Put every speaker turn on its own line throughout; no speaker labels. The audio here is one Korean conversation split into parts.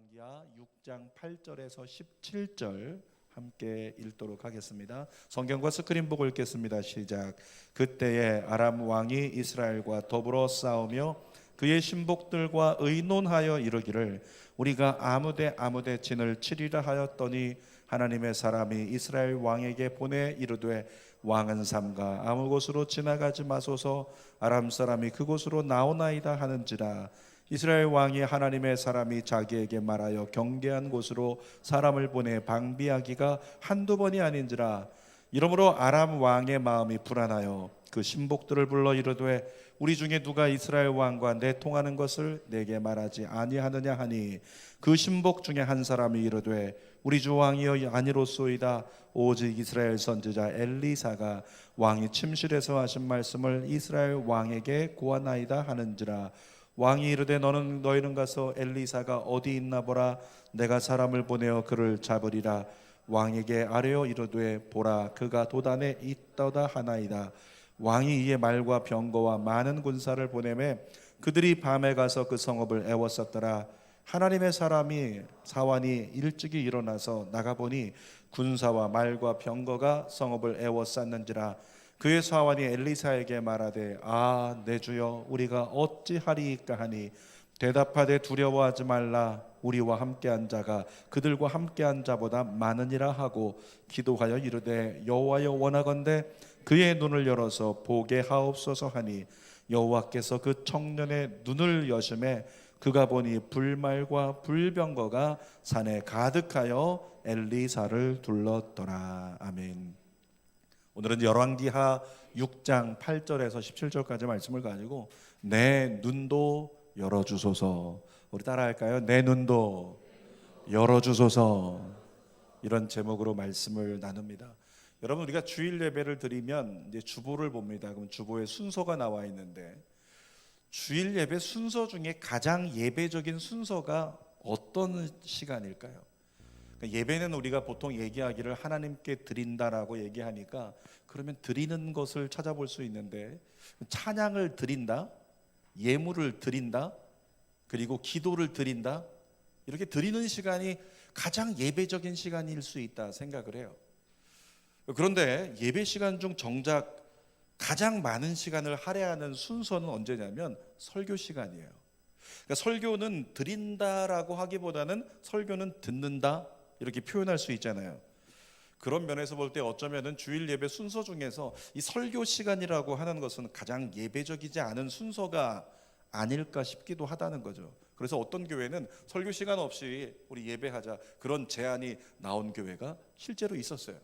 열왕기하 6장 8절에서 17절 함께 읽도록 하겠습니다. 성경과 스크린 보고 읽겠습니다. 시작. 그때에 아람 왕이 이스라엘과 더불어 싸우며 그의 신복들과 의논하여 이르기를 우리가 아무데 진을 치리라 하였더니 하나님의 사람이 이스라엘 왕에게 보내 이르되 왕은 삼가 아무 곳으로 지나가지 마소서 아람 사람이 그곳으로 나오나이다 하는지라. 이스라엘 왕이 하나님의 사람이 자기에게 말하여 경계한 곳으로 사람을 보내 방비하기가 한두 번이 아닌지라. 이러므로 아람 왕의 마음이 불안하여 그 신복들을 불러 이르되 우리 중에 누가 이스라엘 왕과 내통하는 것을 내게 말하지 아니하느냐 하니 그 신복 중에 한 사람이 이르되 우리 주 왕이여 아니로소이다. 오직 이스라엘 선지자 엘리사가 왕이 침실에서 하신 말씀을 이스라엘 왕에게 고하나이다 하는지라. 왕이 이르되 너희는 가서 엘리사가 어디 있나 보라. 내가 사람을 보내어 그를 잡으리라. 왕에게 아뢰어 이르되 보라 그가 도단에 있도다 하나이다. 왕이 이에 말과 병거와 많은 군사를 보내매 그들이 밤에 가서 그 성읍을 애워쌌더라. 하나님의 사람이 사환이 일찍이 일어나서 나가보니 군사와 말과 병거가 성읍을 애워쌌는지라. 그의 사환이 엘리사에게 말하되 내 주여 우리가 어찌하리이까 하니 대답하되 두려워하지 말라. 우리와 함께한 자가 그들과 함께한 자보다 많으니라 하고 기도하여 이르되 여호와여 원하건대 그의 눈을 열어서 보게 하옵소서 하니 여호와께서 그 청년의 눈을 여심해 그가 보니 불말과 불병거가 산에 가득하여 엘리사를 둘렀더라. 아멘. 오늘은 열왕기하 6장 8절에서 17절까지 말씀을 가지고 내 눈도 열어주소서. 우리 따라할까요? 내 눈도 열어주소서. 이런 제목으로 말씀을 나눕니다. 여러분, 우리가 주일 예배를 드리면 이제 주보를 봅니다. 그럼 주보에 순서가 나와 있는데 주일 예배 순서 중에 가장 예배적인 순서가 어떤 시간일까요? 예배는 우리가 보통 얘기하기를 하나님께 드린다라고 얘기하니까 그러면 드리는 것을 찾아볼 수 있는데 찬양을 드린다, 예물을 드린다, 그리고 기도를 드린다, 이렇게 드리는 시간이 가장 예배적인 시간일 수 있다 생각을 해요. 그런데 예배 시간 중 정작 가장 많은 시간을 할애하는 순서는 언제냐면 설교 시간이에요. 그러니까 설교는 드린다라고 하기보다는 설교는 듣는다 이렇게 표현할 수 있잖아요. 그런 면에서 볼 때 어쩌면은 주일 예배 순서 중에서 이 설교 시간이라고 하는 것은 가장 예배적이지 않은 순서가 아닐까 싶기도 하다는 거죠. 그래서 어떤 교회는 설교 시간 없이 우리 예배하자 그런 제안이 나온 교회가 실제로 있었어요.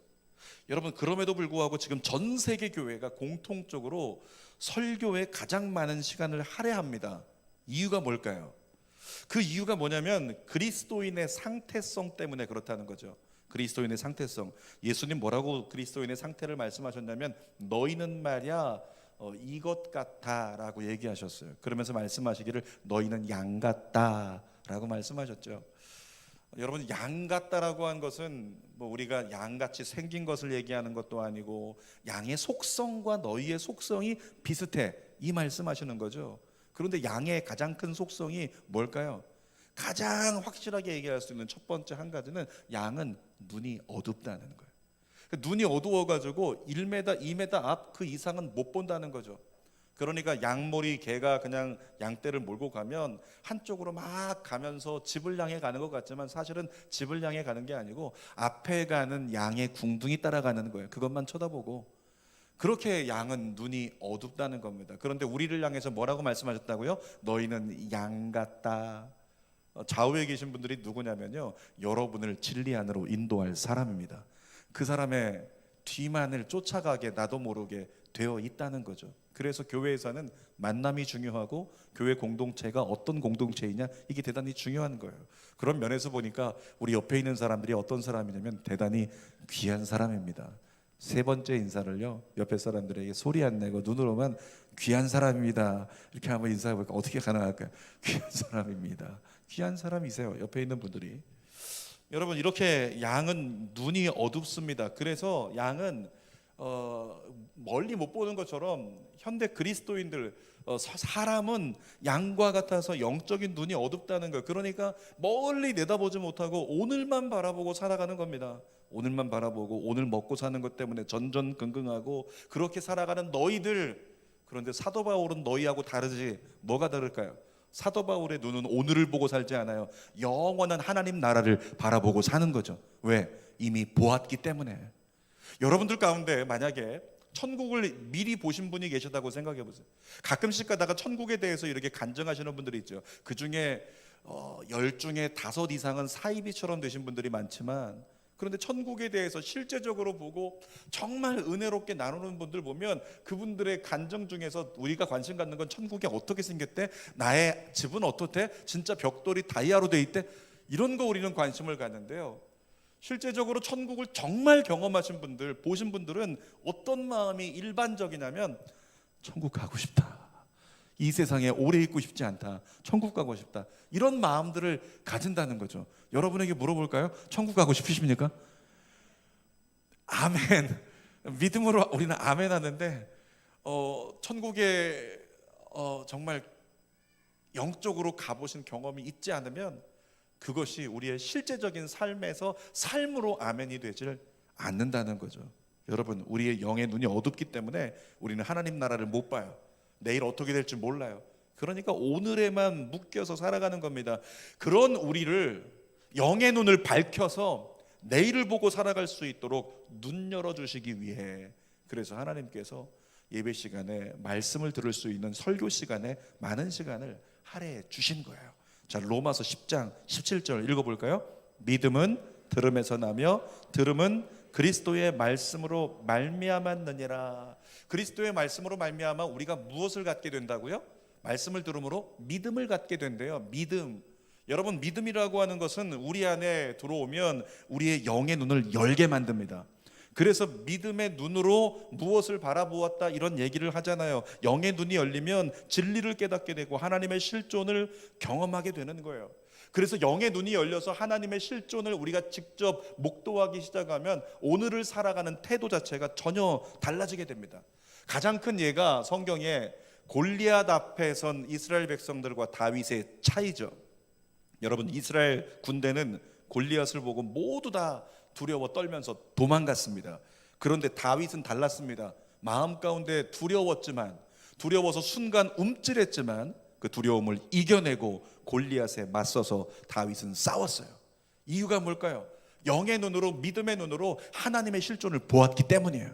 여러분, 그럼에도 불구하고 지금 전 세계 교회가 공통적으로 설교에 가장 많은 시간을 할애합니다. 이유가 뭘까요? 그 이유가 뭐냐면 그리스도인의 상태성 때문에 그렇다는 거죠. 그리스도인의 상태성. 예수님 뭐라고 그리스도인의 상태를 말씀하셨냐면 너희는 말이야 이것 같다라고 얘기하셨어요. 그러면서 말씀하시기를 너희는 양 같다라고 말씀하셨죠. 여러분, 양 같다라고 한 것은 뭐 우리가 양같이 생긴 것을 얘기하는 것도 아니고 양의 속성과 너희의 속성이 비슷해 이 말씀하시는 거죠. 그런데 양의 가장 큰 속성이 뭘까요? 가장 확실하게 얘기할 수 있는 첫 번째 한 가지는 양은 눈이 어둡다는 거예요. 눈이 어두워가지고 1m, 2m 앞 그 이상은 못 본다는 거죠. 그러니까 양머리 개가 그냥 양떼를 몰고 가면 한쪽으로 막 가면서 집을 향해 가는 것 같지만 사실은 집을 향해 가는 게 아니고 앞에 가는 양의 궁둥이 따라가는 거예요. 그것만 쳐다보고. 그렇게 양은 눈이 어둡다는 겁니다. 그런데 우리를 향해서 뭐라고 말씀하셨다고요? 너희는 양 같다. 좌우에 계신 분들이 누구냐면요, 여러분을 진리 안으로 인도할 사람입니다. 그 사람의 뒤만을 쫓아가게 나도 모르게 되어 있다는 거죠. 그래서 교회에서는 만남이 중요하고 교회 공동체가 어떤 공동체이냐 이게 대단히 중요한 거예요. 그런 면에서 보니까 우리 옆에 있는 사람들이 어떤 사람이냐면 대단히 귀한 사람입니다. 세 번째 인사를요, 옆에 사람들에게 소리 안 내고 눈으로만 귀한 사람입니다 이렇게 한번 인사해 볼까? 어떻게 가능할까요? 귀한 사람입니다. 귀한 사람이세요, 옆에 있는 분들이. 여러분, 이렇게 양은 눈이 어둡습니다. 그래서 양은 멀리 못 보는 것처럼 현대 그리스도인들, 사람은 양과 같아서 영적인 눈이 어둡다는 거예요. 그러니까 멀리 내다보지 못하고 오늘만 바라보고 살아가는 겁니다. 오늘만 바라보고 오늘 먹고 사는 것 때문에 전전긍긍하고 그렇게 살아가는 너희들. 그런데 사도 바울은 너희하고 다르지. 뭐가 다를까요? 사도 바울의 눈은 오늘을 보고 살지 않아요. 영원한 하나님 나라를 바라보고 사는 거죠. 왜? 이미 보았기 때문에. 여러분들 가운데 만약에 천국을 미리 보신 분이 계시다고 생각해 보세요. 가끔씩 가다가 천국에 대해서 이렇게 간증하시는 분들이 있죠. 그 중에 10 중에 5 이상은 사이비처럼 되신 분들이 많지만, 그런데 천국에 대해서 실제적으로 보고 정말 은혜롭게 나누는 분들 보면 그분들의 간증 중에서 우리가 관심 갖는 건 천국이 어떻게 생겼대? 나의 집은 어떻대? 진짜 벽돌이 다이아로 돼 있대? 이런 거 우리는 관심을 갖는데요. 실제적으로 천국을 정말 경험하신 분들, 보신 분들은 어떤 마음이 일반적이냐면 천국 가고 싶다. 이 세상에 오래 있고 싶지 않다. 천국 가고 싶다. 이런 마음들을 가진다는 거죠. 여러분에게 물어볼까요? 천국 가고 싶으십니까? 아멘. 믿음으로 우리는 아멘 하는데 천국에 정말 영적으로 가보신 경험이 있지 않으면 그것이 우리의 실제적인 삶에서 삶으로 아멘이 되질 않는다는 거죠. 여러분, 우리의 영의 눈이 어둡기 때문에 우리는 하나님 나라를 못 봐요. 내일 어떻게 될지 몰라요. 그러니까 오늘에만 묶여서 살아가는 겁니다. 그런 우리를 영의 눈을 밝혀서 내일을 보고 살아갈 수 있도록 눈 열어주시기 위해, 그래서 하나님께서 예배 시간에 말씀을 들을 수 있는 설교 시간에 많은 시간을 할애해 주신 거예요. 자, 로마서 10장 17절 읽어볼까요? 믿음은 들음에서 나며 들음은 그리스도의 말씀으로 말미암았느니라. 그리스도의 말씀으로 말미암아 우리가 무엇을 갖게 된다고요? 말씀을 들음으로 믿음을 갖게 된대요. 믿음. 여러분, 믿음이라고 하는 것은 우리 안에 들어오면 우리의 영의 눈을 열게 만듭니다. 그래서 믿음의 눈으로 무엇을 바라보았다 이런 얘기를 하잖아요. 영의 눈이 열리면 진리를 깨닫게 되고 하나님의 실존을 경험하게 되는 거예요. 그래서 영의 눈이 열려서 하나님의 실존을 우리가 직접 목도하기 시작하면 오늘을 살아가는 태도 자체가 전혀 달라지게 됩니다. 가장 큰 예가 성경에 골리앗 앞에 선 이스라엘 백성들과 다윗의 차이죠. 여러분, 이스라엘 군대는 골리앗을 보고 모두 다 두려워 떨면서 도망갔습니다. 그런데 다윗은 달랐습니다. 마음 가운데 두려웠지만, 두려워서 순간 움찔했지만 그 두려움을 이겨내고 골리앗에 맞서서 다윗은 싸웠어요. 이유가 뭘까요? 영의 눈으로, 믿음의 눈으로 하나님의 실존을 보았기 때문이에요.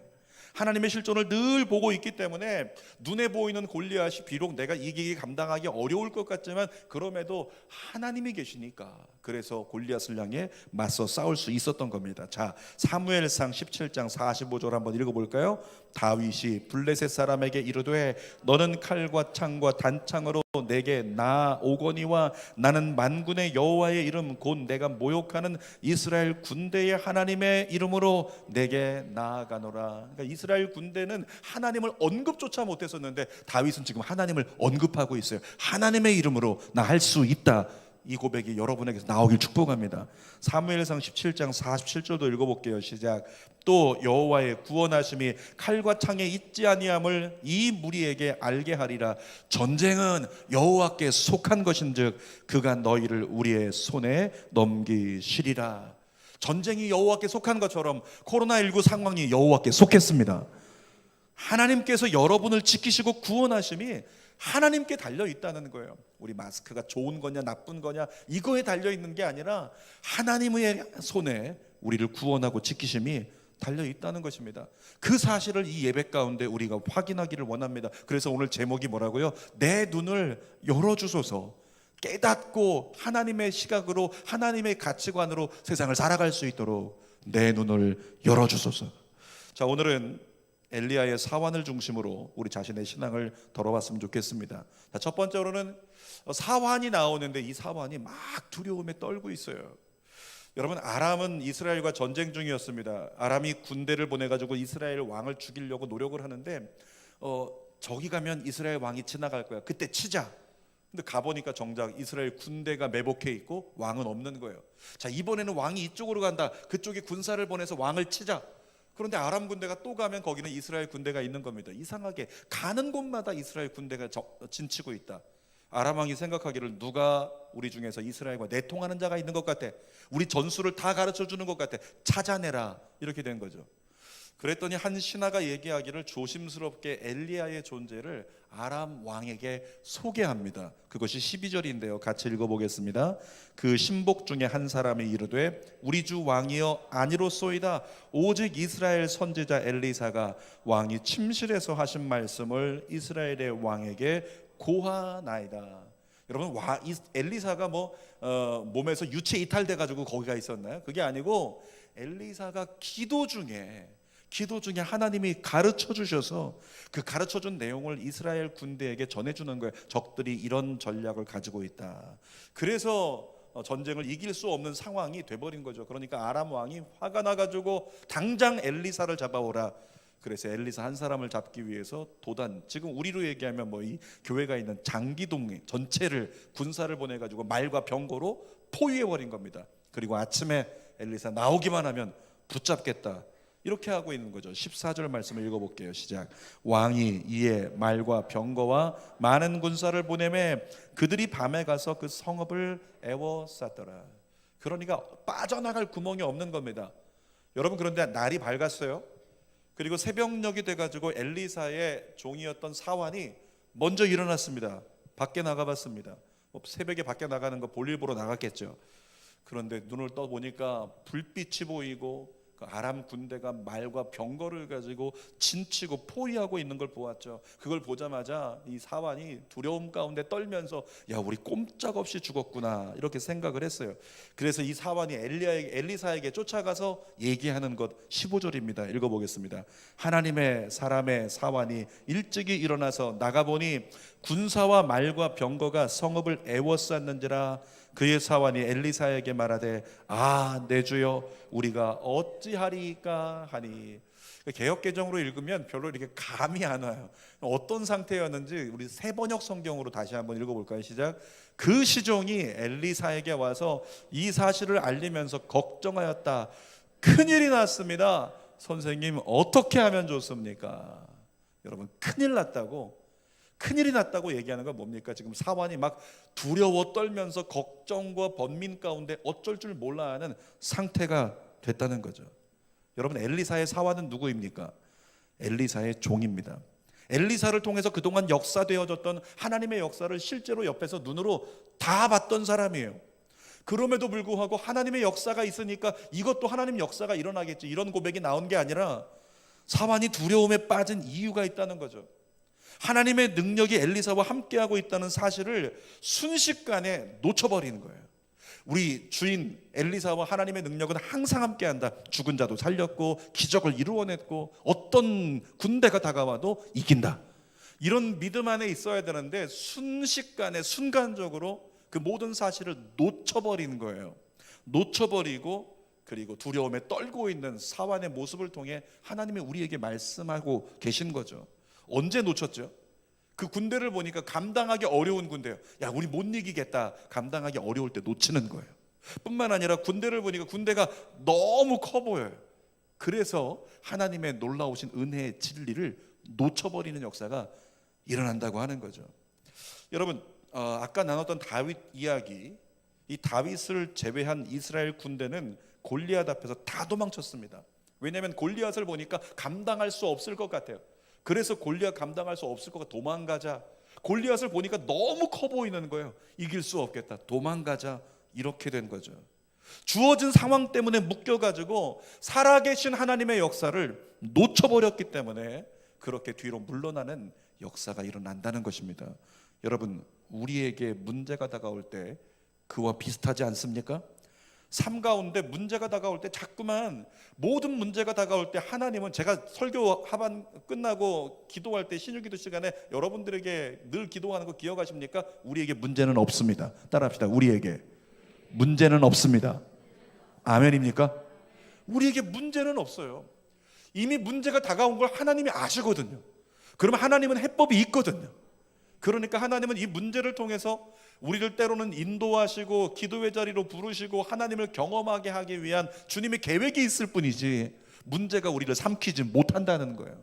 하나님의 실존을 늘 보고 있기 때문에 눈에 보이는 골리앗이 비록 내가 이기기 감당하기 어려울 것 같지만 그럼에도 하나님이 계시니까, 그래서 골리앗을 향해 맞서 싸울 수 있었던 겁니다. 자, 사무엘상 17장 45절 한번 읽어볼까요? 다윗이 블레셋 사람에게 이르되 너는 칼과 창과 단창으로 내게 나오거니와 나는 만군의 여호와의 이름 곧 내가 모욕하는 이스라엘 군대의 하나님의 이름으로 내게 나아가노라. 그러니까 이스라엘 군대는 하나님을 언급조차 못했었는데 다윗은 지금 하나님을 언급하고 있어요. 하나님의 이름으로 나 할 수 있다. 이 고백이 여러분에게서 나오길 축복합니다. 사무엘상 17장 47절도 읽어볼게요. 시작. 또 여호와의 구원하심이 칼과 창에 있지 아니함을 이 무리에게 알게 하리라. 전쟁은 여호와께 속한 것인즉 그가 너희를 우리의 손에 넘기시리라. 전쟁이 여호와께 속한 것처럼 코로나19 상황이 여호와께 속했습니다. 하나님께서 여러분을 지키시고 구원하심이 하나님께 달려 있다는 거예요. 우리 마스크가 좋은 거냐 나쁜 거냐 이거에 달려 있는 게 아니라 하나님의 손에 우리를 구원하고 지키심이 달려 있다는 것입니다. 그 사실을 이 예배 가운데 우리가 확인하기를 원합니다. 그래서 오늘 제목이 뭐라고요? 내 눈을 열어주소서. 깨닫고 하나님의 시각으로, 하나님의 가치관으로 세상을 살아갈 수 있도록 내 눈을 열어주소서. 자, 오늘은 엘리야의 사환을 중심으로 우리 자신의 신앙을 돌아봤으면 좋겠습니다. 자, 첫 번째로는 사환이 나오는데 이 사환이 막 두려움에 떨고 있어요. 여러분, 아람은 이스라엘과 전쟁 중이었습니다. 아람이 군대를 보내가지고 이스라엘 왕을 죽이려고 노력을 하는데 저기 가면 이스라엘 왕이 지나갈 거야. 그때 치자. 근데 가보니까 정작 이스라엘 군대가 매복해 있고 왕은 없는 거예요. 자, 이번에는 왕이 이쪽으로 간다. 그쪽에 군사를 보내서 왕을 치자. 그런데 아람 군대가 또 가면 거기는 이스라엘 군대가 있는 겁니다. 이상하게 가는 곳마다 이스라엘 군대가 진치고 있다. 아람 왕이 생각하기를 누가 우리 중에서 이스라엘과 내통하는 자가 있는 것 같아, 우리 전술을 다 가르쳐 주는 것 같아, 찾아내라, 이렇게 된 거죠. 그랬더니 한 신하가 얘기하기를 조심스럽게 엘리야의 존재를 아람 왕에게 소개합니다. 그것이 12절인데요 같이 읽어보겠습니다. 그 신복 중에 한 사람이 이르되 우리 주 왕이여 아니로소이다. 오직 이스라엘 선지자 엘리사가 왕이 침실에서 하신 말씀을 이스라엘의 왕에게 고하나이다. 여러분, 엘리사가 몸에서 유체 이탈돼 가지고 거기가 있었나요? 그게 아니고 엘리사가 기도 중에 하나님이 가르쳐 주셔서 그 가르쳐 준 내용을 이스라엘 군대에게 전해주는 거예요. 적들이 이런 전략을 가지고 있다. 그래서 전쟁을 이길 수 없는 상황이 돼버린 거죠. 그러니까 아람 왕이 화가 나가지고 당장 엘리사를 잡아오라. 그래서 엘리사 한 사람을 잡기 위해서 도단, 지금 우리로 얘기하면 이 교회가 있는 장기동 전체를 군사를 보내가지고 말과 병거로 포위해버린 겁니다. 그리고 아침에 엘리사 나오기만 하면 붙잡겠다, 이렇게 하고 있는 거죠. 14절 말씀을 읽어볼게요. 시작. 왕이 이에 말과 병거와 많은 군사를 보내매 그들이 밤에 가서 그 성읍을 에워쌌더라. 그러니까 빠져나갈 구멍이 없는 겁니다. 여러분, 그런데 날이 밝았어요. 그리고 새벽녘이 돼가지고 엘리사의 종이었던 사환이 먼저 일어났습니다. 밖에 나가봤습니다. 새벽에 밖에 나가는 거 볼일 보러 나갔겠죠. 그런데 눈을 떠보니까 불빛이 보이고 그 아람 군대가 말과 병거를 가지고 진치고 포위하고 있는 걸 보았죠. 그걸 보자마자 이 사환이 두려움 가운데 떨면서 야, 우리 꼼짝없이 죽었구나, 이렇게 생각을 했어요. 그래서 이 사환이 엘리사에게 쫓아가서 얘기하는 것 15절입니다. 읽어보겠습니다. 하나님의 사람의 사환이 일찍이 일어나서 나가보니 군사와 말과 병거가 성읍을 에워쌌는지라. 그의 사환이 엘리사에게 말하되 내 주여 우리가 어찌하리까 하니. 개역개정으로 읽으면 별로 이렇게 감이 안 와요. 어떤 상태였는지 우리 새번역 성경으로 다시 한번 읽어볼까요? 시작. 그 시종이 엘리사에게 와서 이 사실을 알리면서 걱정하였다. 큰일이 났습니다. 선생님, 어떻게 하면 좋습니까? 여러분, 큰일이 났다고 얘기하는 건 뭡니까? 지금 사환이 막 두려워 떨면서 걱정과 번민 가운데 어쩔 줄 몰라 하는 상태가 됐다는 거죠. 여러분, 엘리사의 사환은 누구입니까? 엘리사의 종입니다. 엘리사를 통해서 그동안 역사되어졌던 하나님의 역사를 실제로 옆에서 눈으로 다 봤던 사람이에요. 그럼에도 불구하고 하나님의 역사가 있으니까 이것도 하나님 역사가 일어나겠지, 이런 고백이 나온 게 아니라 사환이 두려움에 빠진 이유가 있다는 거죠. 하나님의 능력이 엘리사와 함께하고 있다는 사실을 순식간에 놓쳐버리는 거예요. 우리 주인 엘리사와 하나님의 능력은 항상 함께한다. 죽은 자도 살렸고 기적을 이루어냈고 어떤 군대가 다가와도 이긴다. 이런 믿음 안에 있어야 되는데 순식간에 순간적으로 그 모든 사실을 놓쳐버리는 거예요. 놓쳐버리고 그리고 두려움에 떨고 있는 사환의 모습을 통해 하나님이 우리에게 말씀하고 계신 거죠. 언제 놓쳤죠? 그 군대를 보니까 감당하기 어려운 군대예요. 야, 우리 못 이기겠다. 감당하기 어려울 때 놓치는 거예요. 뿐만 아니라 군대를 보니까 군대가 너무 커 보여요. 그래서 하나님의 놀라우신 은혜의 진리를 놓쳐버리는 역사가 일어난다고 하는 거죠. 여러분, 아까 나눴던 다윗 이야기, 이 다윗을 제외한 이스라엘 군대는 골리앗 앞에서 다 도망쳤습니다. 왜냐하면 골리앗을 보니까 감당할 수 없을 것 같아요. 그래서 골리앗 감당할 수 없을 것 같아 도망가자. 골리앗을 보니까 너무 커 보이는 거예요. 이길 수 없겠다, 도망가자, 이렇게 된 거죠. 주어진 상황 때문에 묶여가지고 살아계신 하나님의 역사를 놓쳐버렸기 때문에 그렇게 뒤로 물러나는 역사가 일어난다는 것입니다. 여러분, 우리에게 문제가 다가올 때 그와 비슷하지 않습니까? 삶 가운데 문제가 다가올 때 자꾸만 모든 문제가 다가올 때 하나님은, 제가 설교 하반 끝나고 기도할 때 신유기도 시간에 여러분들에게 늘 기도하는 거 기억하십니까? 우리에게 문제는 없습니다. 따라합시다. 우리에게 문제는 없습니다. 아멘입니까? 우리에게 문제는 없어요. 이미 문제가 다가온 걸 하나님이 아시거든요. 그러면 하나님은 해법이 있거든요. 그러니까 하나님은 이 문제를 통해서 우리를 때로는 인도하시고 기도의 자리로 부르시고 하나님을 경험하게 하기 위한 주님의 계획이 있을 뿐이지, 문제가 우리를 삼키지 못한다는 거예요.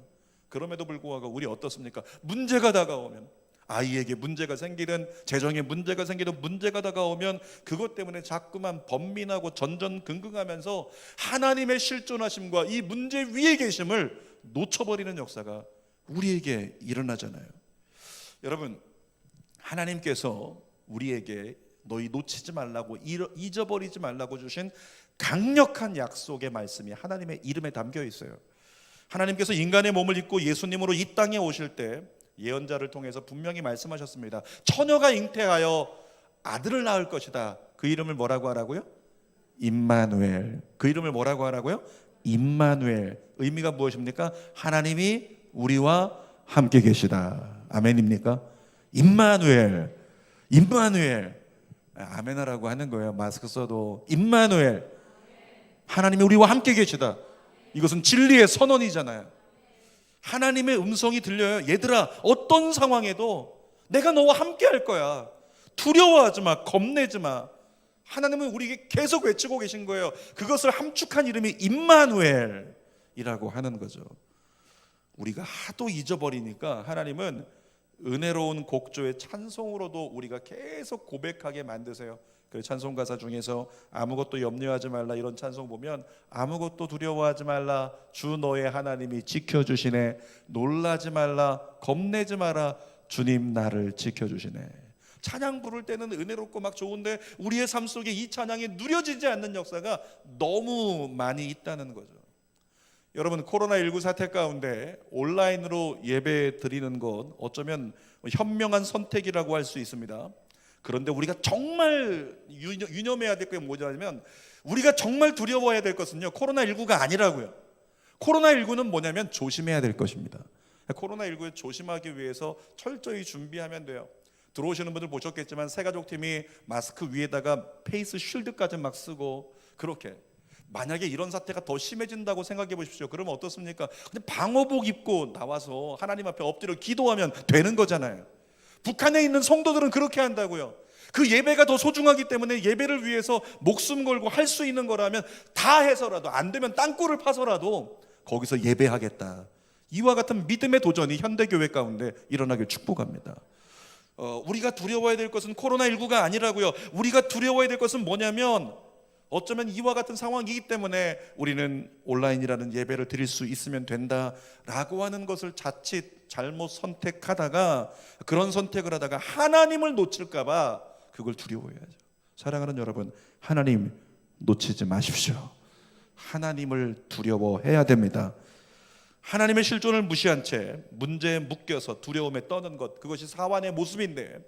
그럼에도 불구하고 우리 어떻습니까? 문제가 다가오면, 아이에게 문제가 생기든 재정에 문제가 생기든 문제가 다가오면 그것 때문에 자꾸만 번민하고 전전긍긍하면서 하나님의 실존하심과 이 문제 위에 계심을 놓쳐버리는 역사가 우리에게 일어나잖아요. 여러분, 하나님께서 우리에게 너희 놓치지 말라고, 잊어버리지 말라고 주신 강력한 약속의 말씀이 하나님의 이름에 담겨 있어요. 하나님께서 인간의 몸을 입고 예수님으로 이 땅에 오실 때 예언자를 통해서 분명히 말씀하셨습니다. 처녀가 잉태하여 아들을 낳을 것이다. 그 이름을 뭐라고 하라고요? 임마누엘. 그 이름을 뭐라고 하라고요? 임마누엘. 의미가 무엇입니까? 하나님이 우리와 함께 계시다. 아멘입니까? 임마누엘. 임마누엘. 아멘하라고 하는 거예요. 마스크 써도. 임마누엘. 하나님이 우리와 함께 계시다. 이것은 진리의 선언이잖아요. 하나님의 음성이 들려요. 얘들아, 어떤 상황에도 내가 너와 함께 할 거야. 두려워하지 마. 겁내지 마. 하나님은 우리에게 계속 외치고 계신 거예요. 그것을 함축한 이름이 임마누엘이라고 하는 거죠. 우리가 하도 잊어버리니까 하나님은 은혜로운 곡조의 찬송으로도 우리가 계속 고백하게 만드세요. 그 찬송 가사 중에서 아무것도 염려하지 말라 이런 찬송 보면 아무것도 두려워하지 말라 주 너의 하나님이 지켜주시네. 놀라지 말라 겁내지 마라 주님 나를 지켜주시네. 찬양 부를 때는 은혜롭고 막 좋은데 우리의 삶 속에 이 찬양이 누려지지 않는 역사가 너무 많이 있다는 거죠. 여러분, 코로나19 사태 가운데 온라인으로 예배 드리는 건 어쩌면 현명한 선택이라고 할 수 있습니다. 그런데 우리가 정말 유념해야 될 게 뭐냐면, 우리가 정말 두려워해야 될 것은요, 코로나19가 아니라고요. 코로나19는 뭐냐면 조심해야 될 것입니다. 코로나19에 조심하기 위해서 철저히 준비하면 돼요. 들어오시는 분들 보셨겠지만 새가족팀이 마스크 위에다가 페이스 쉴드까지 막 쓰고, 그렇게 만약에 이런 사태가 더 심해진다고 생각해 보십시오. 그러면 어떻습니까? 그냥 방호복 입고 나와서 하나님 앞에 엎드려 기도하면 되는 거잖아요. 북한에 있는 성도들은 그렇게 한다고요. 그 예배가 더 소중하기 때문에 예배를 위해서 목숨 걸고 할 수 있는 거라면 다 해서라도, 안 되면 땅굴을 파서라도 거기서 예배하겠다. 이와 같은 믿음의 도전이 현대교회 가운데 일어나길 축복합니다. 우리가 두려워해야 될 것은 코로나19가 아니라고요. 우리가 두려워해야 될 것은 뭐냐면, 어쩌면 이와 같은 상황이기 때문에 우리는 온라인이라는 예배를 드릴 수 있으면 된다라고 하는 것을 자칫 잘못 선택하다가, 그런 선택을 하다가 하나님을 놓칠까 봐 그걸 두려워해야죠. 사랑하는 여러분, 하나님 놓치지 마십시오. 하나님을 두려워해야 됩니다. 하나님의 실존을 무시한 채 문제에 묶여서 두려움에 떠는 것, 그것이 사환의 모습인데,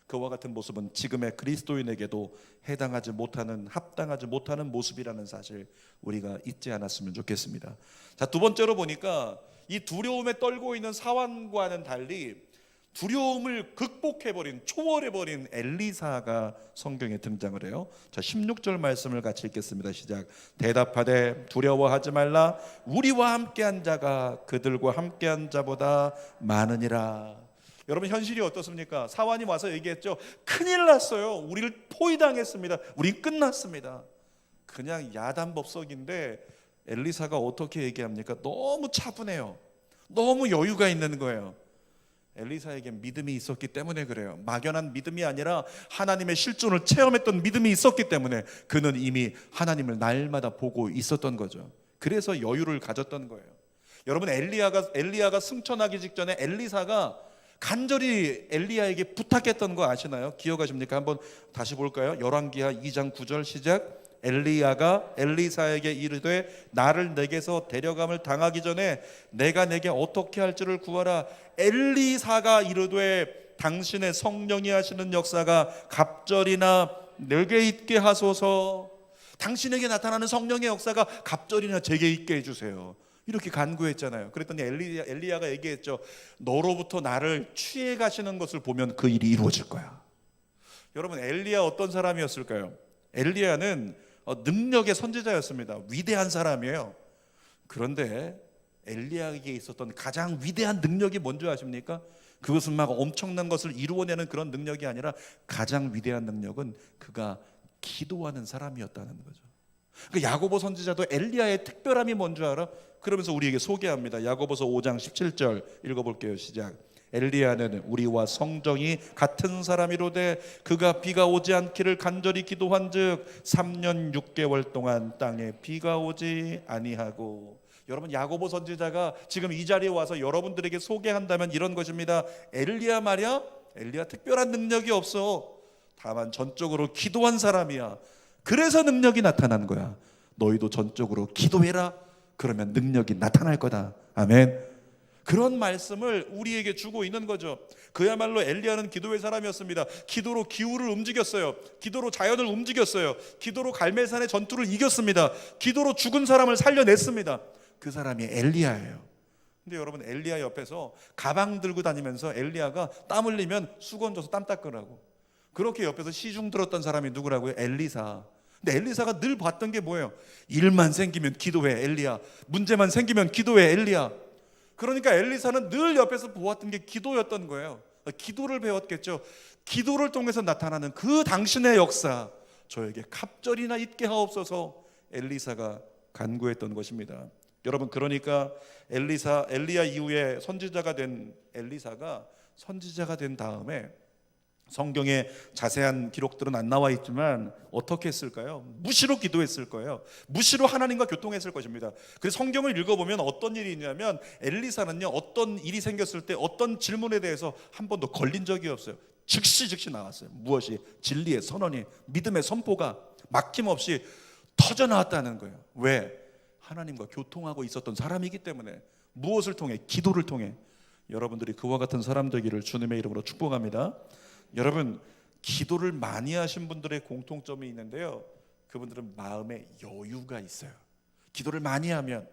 그와 같은 모습은 지금의 그리스도인에게도 해당하지 못하는, 합당하지 못하는 모습이라는 사실 우리가 잊지 않았으면 좋겠습니다. 자, 두 번째로 보니까 이 두려움에 떨고 있는 사환과는 달리 두려움을 극복해버린, 초월해버린 엘리사가 성경에 등장을 해요. 자, 16절 말씀을 같이 읽겠습니다. 시작. 대답하되 두려워하지 말라 우리와 함께한 자가 그들과 함께한 자보다 많으니라. 여러분, 현실이 어떻습니까? 사환이 와서 얘기했죠. 큰일 났어요. 우리를 포위당했습니다. 우린 끝났습니다. 그냥 야단법석인데 엘리사가 어떻게 얘기합니까? 너무 차분해요. 너무 여유가 있는 거예요. 엘리사에게 믿음이 있었기 때문에 그래요. 막연한 믿음이 아니라 하나님의 실존을 체험했던 믿음이 있었기 때문에 그는 이미 하나님을 날마다 보고 있었던 거죠. 그래서 여유를 가졌던 거예요. 여러분, 엘리야가 승천하기 직전에 엘리사가 간절히 엘리야에게 부탁했던 거 아시나요? 기억하십니까? 한번 다시 볼까요? 열왕기하 2장 9절 시작. 엘리야가 엘리사에게 이르되 나를 내게서 데려감을 당하기 전에 내가 내게 어떻게 할지를 구하라. 엘리사가 이르되 당신의 성령이 하시는 역사가 갑절이나 내게 있게 하소서. 당신에게 나타나는 성령의 역사가 갑절이나 제게 있게 해주세요. 이렇게 간구했잖아요. 그랬더니 엘리야가 얘기했죠. 너로부터 나를 취해 가시는 것을 보면 그 일이 이루어질 거야. 여러분, 엘리야 어떤 사람이었을까요? 엘리야는 능력의 선지자였습니다. 위대한 사람이에요. 그런데 엘리야에게 있었던 가장 위대한 능력이 뭔지 아십니까? 그것은 막 엄청난 것을 이루어내는 그런 능력이 아니라 가장 위대한 능력은 그가 기도하는 사람이었다는 거죠. 그 야고보 선지자도 엘리야의 특별함이 뭔 줄 알아? 그러면서 우리에게 소개합니다. 야고보서 5장 17절 읽어볼게요. 시작. 엘리야는 우리와 성정이 같은 사람이로되 그가 비가 오지 않기를 간절히 기도한즉 3년 6개월 동안 땅에 비가 오지 아니하고. 여러분, 야고보 선지자가 지금 이 자리에 와서 여러분들에게 소개한다면 이런 것입니다. 엘리야 말이야, 엘리야 특별한 능력이 없어. 다만 전적으로 기도한 사람이야. 그래서 능력이 나타난 거야. 너희도 전적으로 기도해라. 그러면 능력이 나타날 거다. 아멘. 그런 말씀을 우리에게 주고 있는 거죠. 그야말로 엘리야는 기도의 사람이었습니다. 기도로 기후를 움직였어요. 기도로 자연을 움직였어요. 기도로 갈멜산의 전투를 이겼습니다. 기도로 죽은 사람을 살려냈습니다. 그 사람이 엘리야예요. 근데 여러분, 엘리야 옆에서 가방 들고 다니면서 엘리야가 땀 흘리면 수건 줘서 땀 닦으라고, 그렇게 옆에서 시중 들었던 사람이 누구라고요? 엘리사. 근데 엘리사가 늘 봤던 게 뭐예요? 일만 생기면 기도해 엘리야. 문제만 생기면 기도해 엘리야. 그러니까 엘리사는 늘 옆에서 보았던 게 기도였던 거예요. 기도를 배웠겠죠. 기도를 통해서 나타나는 그 당신의 역사, 저에게 갑절이나 있게 하옵소서 엘리사가 간구했던 것입니다. 여러분, 그러니까 엘리야 이후에 선지자가 된 엘리사가 선지자가 된 다음에 성경에 자세한 기록들은 안 나와 있지만 어떻게 했을까요? 무시로 기도했을 거예요. 무시로 하나님과 교통했을 것입니다. 그래서 성경을 읽어보면 어떤 일이 있냐면 엘리사는요, 어떤 일이 생겼을 때 어떤 질문에 대해서 한 번도 걸린 적이 없어요. 즉시 나왔어요. 무엇이? 진리의 선언이, 믿음의 선포가 막힘없이 터져 나왔다는 거예요. 왜? 하나님과 교통하고 있었던 사람이기 때문에. 무엇을 통해? 기도를 통해. 여러분들이 그와 같은 사람 되기를 주님의 이름으로 축복합니다. 여러분, 기도를 많이 하신 분들의 공통점이 있는데요, 그분들은 마음에 여유가 있어요. 기도를 많이 하면.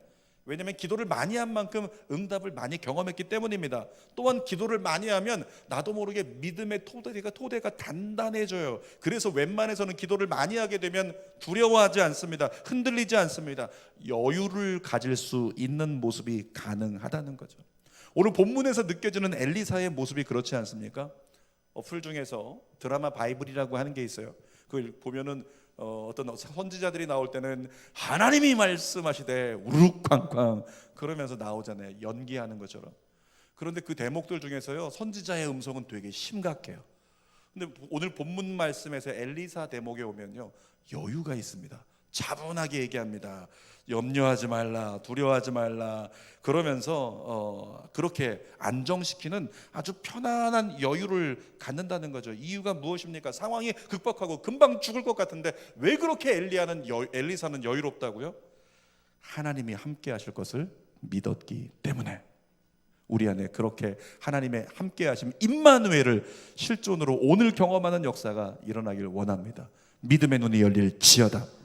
왜냐하면 기도를 많이 한 만큼 응답을 많이 경험했기 때문입니다. 또한 기도를 많이 하면 나도 모르게 믿음의 토대가 단단해져요. 그래서 웬만해서는 기도를 많이 하게 되면 두려워하지 않습니다. 흔들리지 않습니다. 여유를 가질 수 있는 모습이 가능하다는 거죠. 오늘 본문에서 느껴지는 엘리사의 모습이 그렇지 않습니까? 어플 중에서 드라마 바이블이라고 하는 게 있어요. 그걸 보면은 어떤 선지자들이 나올 때는 하나님이 말씀하시되 우르르쾅쾅 그러면서 나오잖아요. 연기하는 것처럼. 그런데 그 대목들 중에서요, 선지자의 음성은 되게 심각해요. 근데 오늘 본문 말씀에서 엘리사 대목에 오면요, 여유가 있습니다. 차분하게 얘기합니다. 염려하지 말라, 두려워하지 말라 그러면서 그렇게 안정시키는 아주 편안한 여유를 갖는다는 거죠. 이유가 무엇입니까? 상황이 극박하고 금방 죽을 것 같은데 왜 그렇게 엘리사는 여유롭다고요? 하나님이 함께 하실 것을 믿었기 때문에. 우리 안에 그렇게 하나님의 함께 하심 임마누엘을 실존으로 오늘 경험하는 역사가 일어나길 원합니다. 믿음의 눈이 열릴지어다.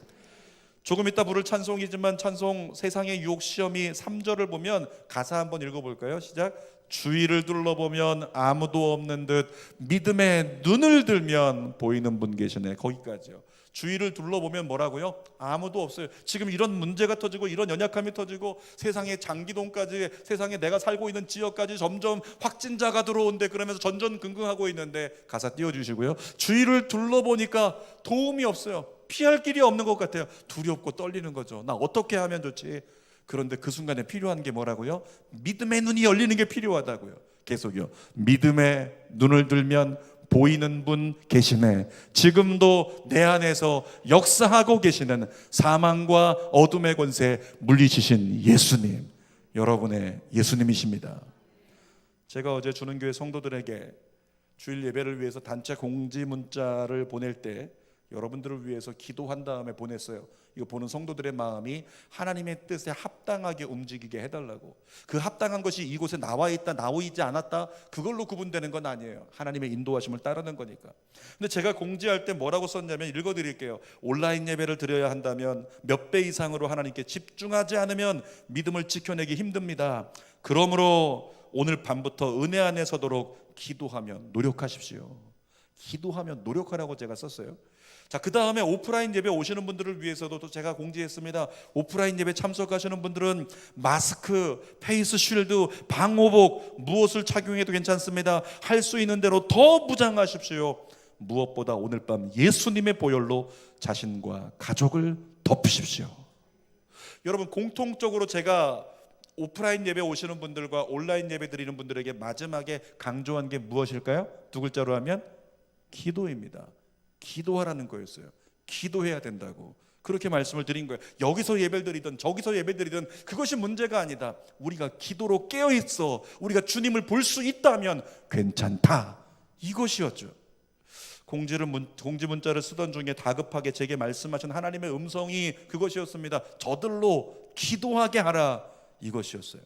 조금 이따 부를 찬송이지만 찬송 세상의 유혹 시험이 3절을 보면 가사 한번 읽어볼까요? 시작. 주위를 둘러보면 아무도 없는 듯 믿음의 눈을 들면 보이는 분 계시네. 거기까지요. 주위를 둘러보면 뭐라고요? 아무도 없어요. 지금 이런 문제가 터지고 이런 연약함이 터지고 세상의 장기동까지, 세상에 내가 살고 있는 지역까지 점점 확진자가 들어온대. 그러면서 전전긍긍하고 있는데 가사 띄워주시고요. 주위를 둘러보니까 도움이 없어요. 피할 길이 없는 것 같아요. 두렵고 떨리는 거죠. 나 어떻게 하면 좋지? 그런데 그 순간에 필요한 게 뭐라고요? 믿음의 눈이 열리는 게 필요하다고요. 계속요. 믿음의 눈을 들면 보이는 분 계시네. 지금도 내 안에서 역사하고 계시는 사망과 어둠의 권세 물리치신 예수님, 여러분의 예수님이십니다. 제가 어제 주는교회 성도들에게 주일 예배를 위해서 단체 공지 문자를 보낼 때 여러분들을 위해서 기도한 다음에 보냈어요. 이거 보는 성도들의 마음이 하나님의 뜻에 합당하게 움직이게 해달라고. 그 합당한 것이 이곳에 나와 있다, 나와 있지 않았다, 그걸로 구분되는 건 아니에요. 하나님의 인도하심을 따르는 거니까. 근데 제가 공지할 때 뭐라고 썼냐면 읽어드릴게요. 온라인 예배를 드려야 한다면 몇 배 이상으로 하나님께 집중하지 않으면 믿음을 지켜내기 힘듭니다. 그러므로 오늘 밤부터 은혜 안에 서도록 기도하면 노력하십시오. 기도하면 노력하라고 제가 썼어요. 자, 그 다음에 오프라인 예배 오시는 분들을 위해서도 또 제가 공지했습니다. 오프라인 예배 참석하시는 분들은 마스크, 페이스 쉴드, 방호복 무엇을 착용해도 괜찮습니다. 할 수 있는 대로 더 무장하십시오. 무엇보다 오늘 밤 예수님의 보혈로 자신과 가족을 덮으십시오. 여러분, 공통적으로 제가 오프라인 예배 오시는 분들과 온라인 예배 드리는 분들에게 마지막에 강조한 게 무엇일까요? 두 글자로 하면 기도입니다. 기도하라는 거였어요. 기도해야 된다고 그렇게 말씀을 드린 거예요. 여기서 예배를 드리든 저기서 예배 드리든 그것이 문제가 아니다. 우리가 기도로 깨어 있어 우리가 주님을 볼 수 있다면 괜찮다, 이것이었죠. 공지 문자를 쓰던 중에 다급하게 제게 말씀하신 하나님의 음성이 그것이었습니다. 저들로 기도하게 하라, 이것이었어요.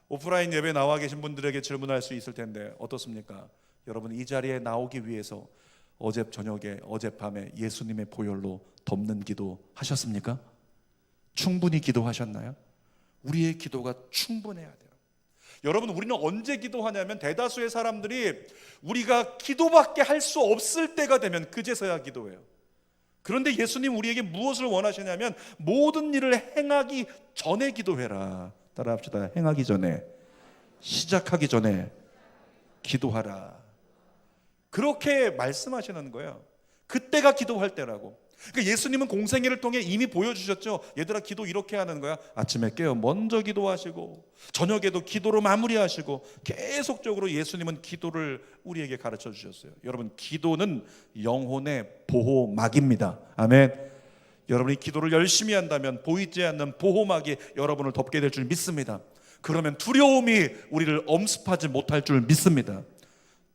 오프라인 예배 나와 계신 분들에게 질문할 수 있을 텐데 어떻습니까? 여러분, 이 자리에 나오기 위해서 어젯밤에 예수님의 보혈로 덮는 기도 하셨습니까? 충분히 기도하셨나요? 우리의 기도가 충분해야 돼요. 여러분, 우리는 언제 기도하냐면 대다수의 사람들이 우리가 기도밖에 할 수 없을 때가 되면 그제서야 기도해요. 그런데 예수님 우리에게 무엇을 원하시냐면 모든 일을 행하기 전에 기도해라. 따라합시다. 행하기 전에, 시작하기 전에 기도하라. 그렇게 말씀하시는 거예요. 그때가 기도할 때라고. 그러니까 예수님은 공생애를 통해 이미 보여주셨죠. 얘들아, 기도 이렇게 하는 거야. 아침에 깨어 먼저 기도하시고 저녁에도 기도로 마무리하시고 계속적으로 예수님은 기도를 우리에게 가르쳐 주셨어요. 여러분, 기도는 영혼의 보호막입니다. 아멘. 여러분이 기도를 열심히 한다면 보이지 않는 보호막이 여러분을 덮게 될 줄 믿습니다. 그러면 두려움이 우리를 엄습하지 못할 줄 믿습니다.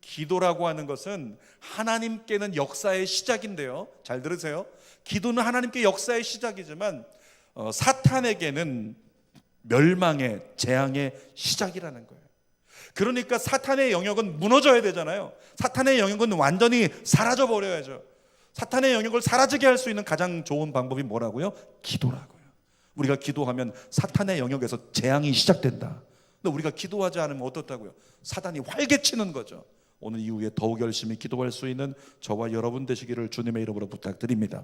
기도라고 하는 것은 하나님께는 역사의 시작인데요, 잘 들으세요. 기도는 하나님께 역사의 시작이지만 사탄에게는 멸망의, 재앙의 시작이라는 거예요. 그러니까 사탄의 영역은 무너져야 되잖아요. 사탄의 영역은 완전히 사라져 버려야죠. 사탄의 영역을 사라지게 할 수 있는 가장 좋은 방법이 뭐라고요? 기도라고요. 우리가 기도하면 사탄의 영역에서 재앙이 시작된다. 근데 우리가 기도하지 않으면 어떻다고요? 사단이 활개치는 거죠. 오늘 이후에 더욱 열심히 기도할 수 있는 저와 여러분 되시기를 주님의 이름으로 부탁드립니다.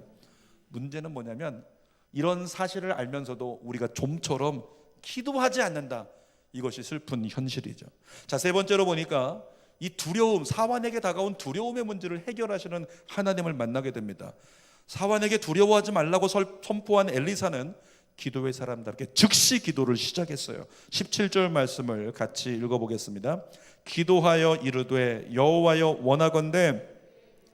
문제는 뭐냐면 이런 사실을 알면서도 우리가 좀처럼 기도하지 않는다. 이것이 슬픈 현실이죠. 자, 세 번째로 보니까 이 두려움, 사환에게 다가온 두려움의 문제를 해결하시는 하나님을 만나게 됩니다. 사환에게 두려워하지 말라고 선포한 엘리사는 기도의 사람답게 즉시 기도를 시작했어요. 17절 말씀을 같이 읽어보겠습니다. 기도하여 이르되 여호와여 원하건대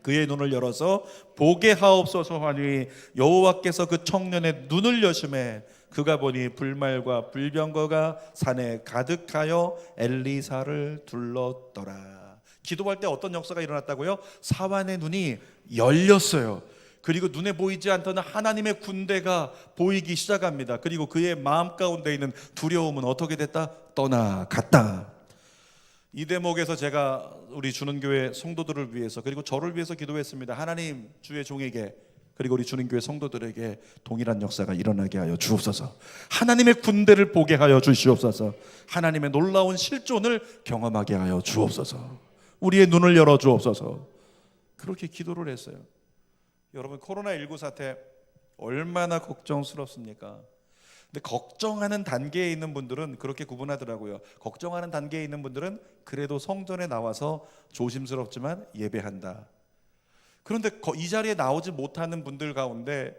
그의 눈을 열어서 보게 하옵소서 하니 여호와께서 그 청년의 눈을 여심해 그가 보니 불말과 불병거가 산에 가득하여 엘리사를 둘렀더라. 기도할 때 어떤 역사가 일어났다고요? 사환의 눈이 열렸어요. 그리고 눈에 보이지 않던 하나님의 군대가 보이기 시작합니다. 그리고 그의 마음 가운데 있는 두려움은 어떻게 됐다? 떠나갔다. 이 대목에서 제가 우리 주는교회 성도들을 위해서 그리고 저를 위해서 기도했습니다. 하나님, 주의 종에게 그리고 우리 주는교회 성도들에게 동일한 역사가 일어나게 하여 주옵소서. 하나님의 군대를 보게 하여 주시옵소서. 하나님의 놀라운 실존을 경험하게 하여 주옵소서. 우리의 눈을 열어 주옵소서. 그렇게 기도를 했어요. 여러분, 코로나19 사태 얼마나 걱정스럽습니까? 근데 걱정하는 단계에 있는 분들은 그렇게 구분하더라고요. 걱정하는 단계에 있는 분들은 그래도 성전에 나와서 조심스럽지만 예배한다. 그런데 이 자리에 나오지 못하는 분들 가운데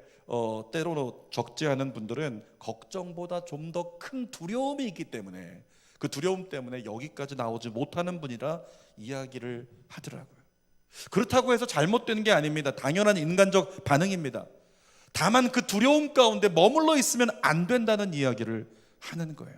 때로 적지 않은 분들은 걱정보다 좀 더 큰 두려움이 있기 때문에 그 두려움 때문에 여기까지 나오지 못하는 분이라 이야기를 하더라고요. 그렇다고 해서 잘못된 게 아닙니다. 당연한 인간적 반응입니다. 다만 그 두려움 가운데 머물러 있으면 안 된다는 이야기를 하는 거예요.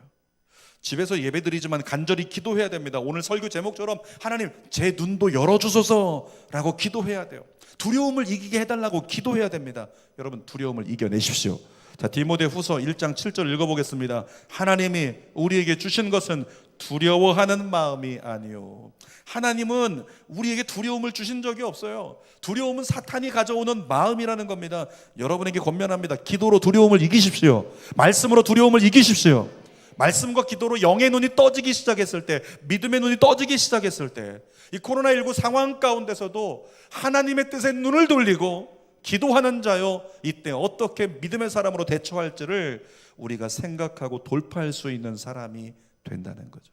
집에서 예배드리지만 간절히 기도해야 됩니다. 오늘 설교 제목처럼 하나님, 제 눈도 열어주소서라고 기도해야 돼요. 두려움을 이기게 해달라고 기도해야 됩니다. 여러분, 두려움을 이겨내십시오. 자, 디모데후서 1장 7절 읽어보겠습니다. 하나님이 우리에게 주신 것은 두려워하는 마음이 아니요. 하나님은 우리에게 두려움을 주신 적이 없어요. 두려움은 사탄이 가져오는 마음이라는 겁니다. 여러분에게 권면합니다. 기도로 두려움을 이기십시오. 말씀으로 두려움을 이기십시오. 말씀과 기도로 영의 눈이 떠지기 시작했을 때, 믿음의 눈이 떠지기 시작했을 때, 이 코로나19 상황 가운데서도 하나님의 뜻에 눈을 돌리고 기도하는 자요, 이때 어떻게 믿음의 사람으로 대처할지를 우리가 생각하고 돌파할 수 있는 사람이 된다는 거죠.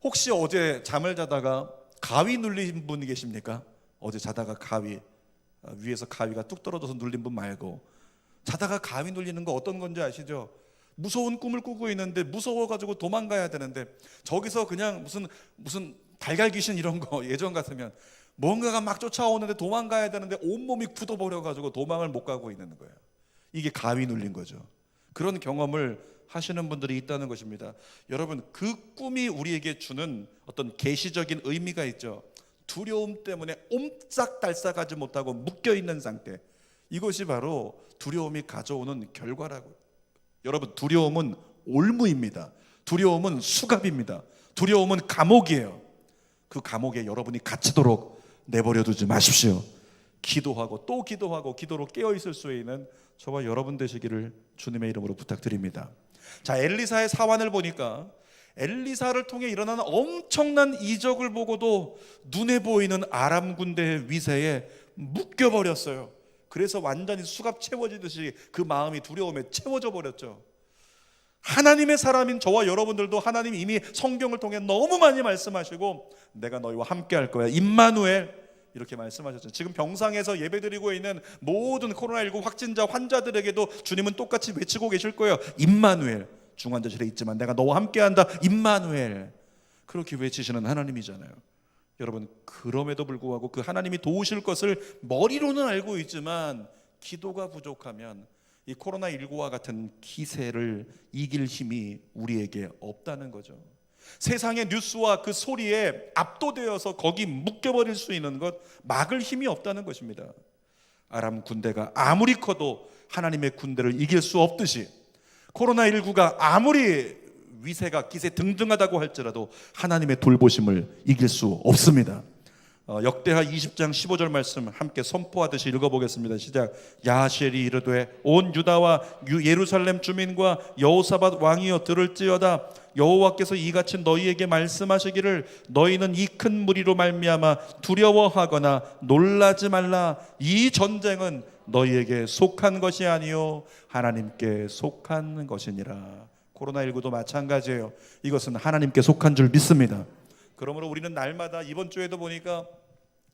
혹시 어제 잠을 자다가 가위 눌린 분이 계십니까? 어제 자다가 가위 위에서 가위가 뚝 떨어져서 눌린 분 말고 자다가 가위 눌리는 거 어떤 건지 아시죠? 무서운 꿈을 꾸고 있는데 무서워가지고 도망가야 되는데 저기서 그냥 무슨 달걀 귀신 이런 거 예전 같으면 뭔가가 막 쫓아오는데 도망가야 되는데 온몸이 굳어버려가지고 도망을 못 가고 있는 거예요. 이게 가위 눌린 거죠. 그런 경험을 하시는 분들이 있다는 것입니다. 여러분, 그 꿈이 우리에게 주는 어떤 계시적인 의미가 있죠. 두려움 때문에 옴짝달싹하지 못하고 묶여있는 상태, 이것이 바로 두려움이 가져오는 결과라고. 여러분, 두려움은 올무입니다. 두려움은 수갑입니다. 두려움은 감옥이에요. 그 감옥에 여러분이 갇히도록 내버려두지 마십시오. 기도하고 또 기도하고 기도로 깨어있을 수 있는 저와 여러분 되시기를 주님의 이름으로 부탁드립니다. 자, 엘리사의 사환을 보니까 엘리사를 통해 일어나는 엄청난 이적을 보고도 눈에 보이는 아람 군대의 위세에 묶여버렸어요. 그래서 완전히 수갑 채워지듯이 그 마음이 두려움에 채워져 버렸죠. 하나님의 사람인 저와 여러분들도 하나님이 이미 성경을 통해 너무 많이 말씀하시고 내가 너희와 함께 할 거야, 임마누엘, 이렇게 말씀하셨죠. 지금 병상에서 예배드리고 있는 모든 코로나19 확진자 환자들에게도 주님은 똑같이 외치고 계실 거예요. 임마누엘, 중환자실에 있지만 내가 너와 함께한다, 임마누엘. 그렇게 외치시는 하나님이잖아요. 여러분, 그럼에도 불구하고 그 하나님이 도우실 것을 머리로는 알고 있지만 기도가 부족하면 이 코로나19와 같은 기세를 이길 힘이 우리에게 없다는 거죠. 세상의 뉴스와 그 소리에 압도되어서 거기 묶여버릴 수 있는 것, 막을 힘이 없다는 것입니다. 아람 군대가 아무리 커도 하나님의 군대를 이길 수 없듯이 코로나19가 아무리 위세가 기세 등등하다고 할지라도 하나님의 돌보심을 이길 수 없습니다. 역대하 20장 15절 말씀 함께 선포하듯이 읽어보겠습니다. 시작. 야하시엘이 이르되 온 유다와 예루살렘 주민과 여호사밧 왕이여 들을지어다. 여호와께서 이같이 너희에게 말씀하시기를 너희는 이 큰 무리로 말미암아 두려워하거나 놀라지 말라. 이 전쟁은 너희에게 속한 것이 아니요 하나님께 속한 것이니라. 코로나19도 마찬가지예요. 이것은 하나님께 속한 줄 믿습니다. 그러므로 우리는 날마다, 이번 주에도 보니까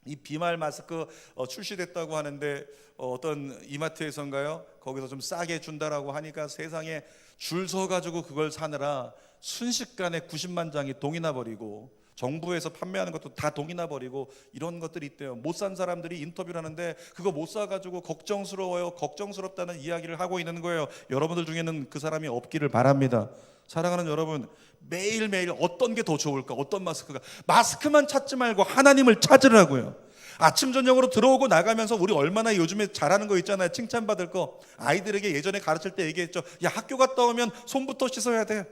이 비말 마스크 출시됐다고 하는데 어떤 이마트에선가요? 거기서 좀 싸게 준다라고 하니까 세상에 줄 서가지고 그걸 사느라 순식간에 90만 장이 동이 나버리고 정부에서 판매하는 것도 다 동이 나버리고 이런 것들이 있대요. 못 산 사람들이 인터뷰를 하는데 그거 못 사가지고 걱정스러워요, 걱정스럽다는 이야기를 하고 있는 거예요. 여러분들 중에는 그 사람이 없기를 바랍니다. 사랑하는 여러분, 매일매일 어떤 게 더 좋을까? 어떤 마스크가? 마스크만 찾지 말고 하나님을 찾으라고요. 아침 저녁으로 들어오고 나가면서 우리 얼마나 요즘에 잘하는 거 있잖아요. 칭찬받을 거. 아이들에게 예전에 가르칠 때 얘기했죠. 야, 학교 갔다 오면 손부터 씻어야 돼.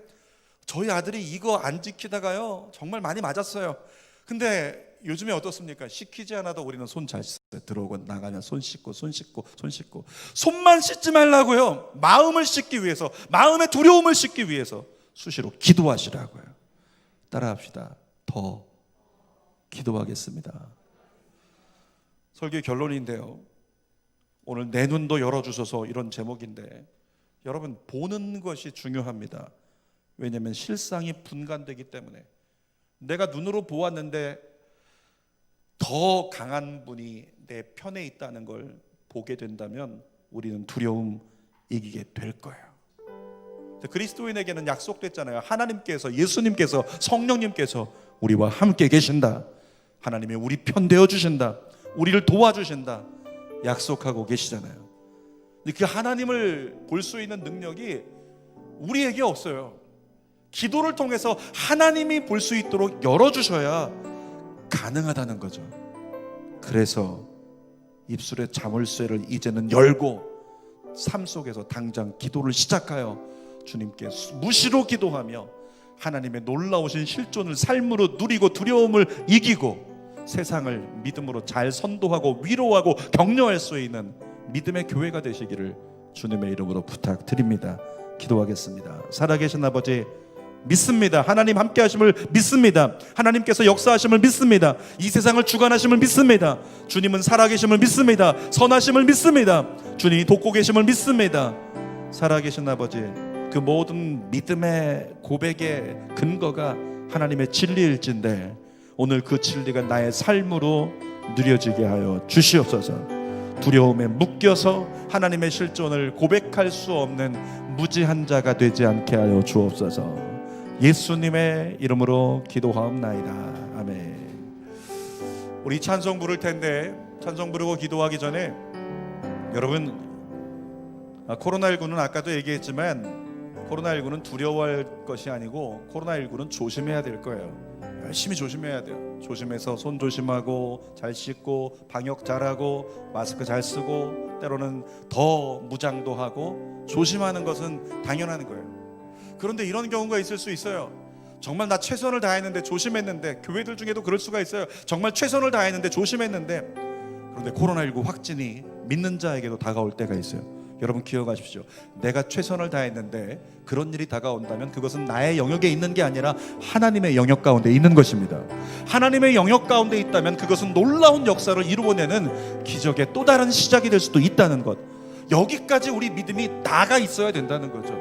저희 아들이 이거 안 지키다가요 정말 많이 맞았어요. 근데 요즘에 어떻습니까? 시키지 않아도 우리는 손 잘 씻어요. 들어오고 나가면 손 씻고 손만 씻지 말라고요. 마음을 씻기 위해서, 마음의 두려움을 씻기 위해서 수시로 기도하시라고요. 따라합시다. 더 기도하겠습니다. 설교의 결론인데요, 오늘 내 눈도 열어주셔서 이런 제목인데, 여러분, 보는 것이 중요합니다. 왜냐하면 실상이 분간되기 때문에. 내가 눈으로 보았는데 더 강한 분이 내 편에 있다는 걸 보게 된다면 우리는 두려움 이기게 될 거예요. 그리스도인에게는 약속됐잖아요. 하나님께서, 예수님께서, 성령님께서 우리와 함께 계신다. 하나님이 우리 편 되어 주신다. 우리를 도와주신다. 약속하고 계시잖아요. 근데 그 하나님을 볼 수 있는 능력이 우리에게 없어요. 기도를 통해서 하나님이 볼 수 있도록 열어주셔야 가능하다는 거죠. 그래서 입술의 자물쇠를 이제는 열고 삶 속에서 당장 기도를 시작하여 주님께 무시로 기도하며 하나님의 놀라우신 실존을 삶으로 누리고 두려움을 이기고 세상을 믿음으로 잘 선도하고 위로하고 격려할 수 있는 믿음의 교회가 되시기를 주님의 이름으로 부탁드립니다. 기도하겠습니다. 살아계신 아버지, 믿습니다. 하나님 함께 하심을 믿습니다. 하나님께서 역사하심을 믿습니다. 이 세상을 주관하심을 믿습니다. 주님은 살아계심을 믿습니다. 선하심을 믿습니다. 주님이 돕고 계심을 믿습니다. 살아계신 아버지, 그 모든 믿음의 고백의 근거가 하나님의 진리일진데 오늘 그 진리가 나의 삶으로 누려지게 하여 주시옵소서. 두려움에 묶여서 하나님의 실존을 고백할 수 없는 무지한 자가 되지 않게 하여 주옵소서. 예수님의 이름으로 기도하옵나이다. 아멘. 우리 찬송 부를 텐데 찬송 부르고 기도하기 전에 여러분, 코로나19는 아까도 얘기했지만 코로나19는 두려워할 것이 아니고 코로나19는 조심해야 될 거예요. 열심히 조심해야 돼요. 조심해서 손 조심하고 잘 씻고 방역 잘하고 마스크 잘 쓰고 때로는 더 무장도 하고 조심하는 것은 당연한 거예요. 그런데 이런 경우가 있을 수 있어요. 정말 나 최선을 다했는데 조심했는데, 교회들 중에도 그럴 수가 있어요. 정말 최선을 다했는데 조심했는데, 그런데 코로나19 확진이 믿는 자에게도 다가올 때가 있어요. 여러분 기억하십시오. 내가 최선을 다했는데 그런 일이 다가온다면 그것은 나의 영역에 있는 게 아니라 하나님의 영역 가운데 있는 것입니다. 하나님의 영역 가운데 있다면 그것은 놀라운 역사를 이루어내는 기적의 또 다른 시작이 될 수도 있다는 것, 여기까지 우리 믿음이 나가 있어야 된다는 거죠.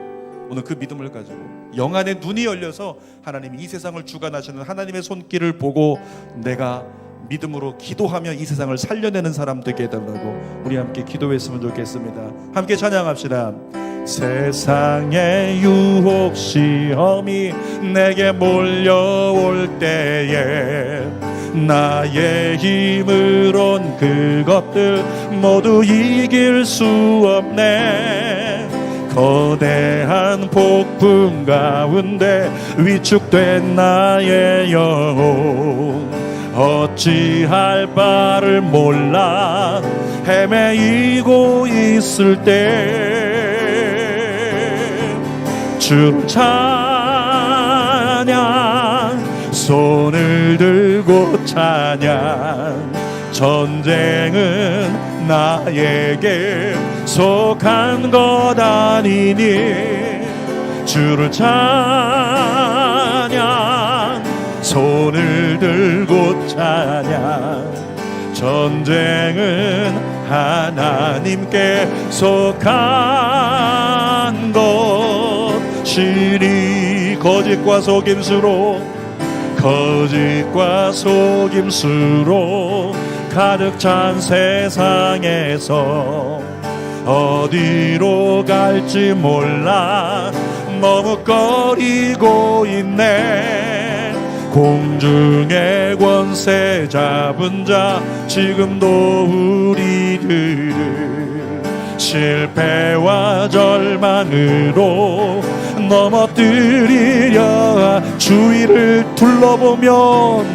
오늘 그 믿음을 가지고 영안의 눈이 열려서 하나님이 이 세상을 주관하시는 하나님의 손길을 보고 내가 믿음으로 기도하며 이 세상을 살려내는 사람 되게 해달라고 우리 함께 기도했으면 좋겠습니다. 함께 찬양합시다. 세상의 유혹 시험이 내게 몰려올 때에 나의 힘으론 그것들 모두 이길 수 없네. 거대한 폭풍 가운데 위축된 나의 영혼 어찌할 바를 몰라 헤매이고 있을 때 주를 찬양, 손을 들고 찬양. 전쟁은 나에게 속한 것 아니니 주를 찬양, 손을 들고 찬양. 전쟁은 하나님께 속한 것이니 거짓과 속임수로 가득 찬 세상에서 어디로 갈지 몰라 머뭇거리고 있네. 공중의 권세 잡은 자 지금도 우리들을 실패와 절망으로 넘어뜨리려 주위를 둘러보면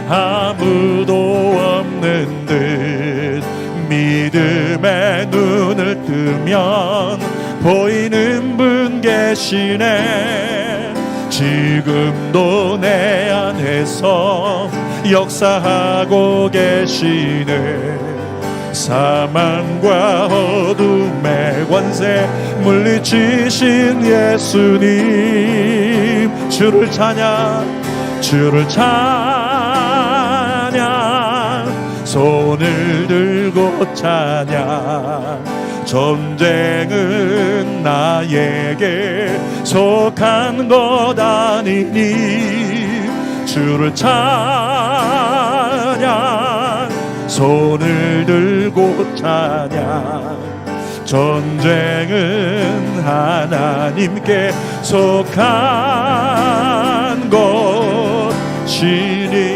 아무도 없는 듯 믿음의 눈을 뜨면 보이는 분 계시네. 지금도 내 안에서 역사하고 계시네. 사망과 어둠의 권세 물리치신 예수님, 주를 찬양, 손을 들고 찬양. 전쟁은 나에게 속한 것 아니니 주를 찬양, 손을 들고 찬양. 전쟁은 하나님께 속한 것이니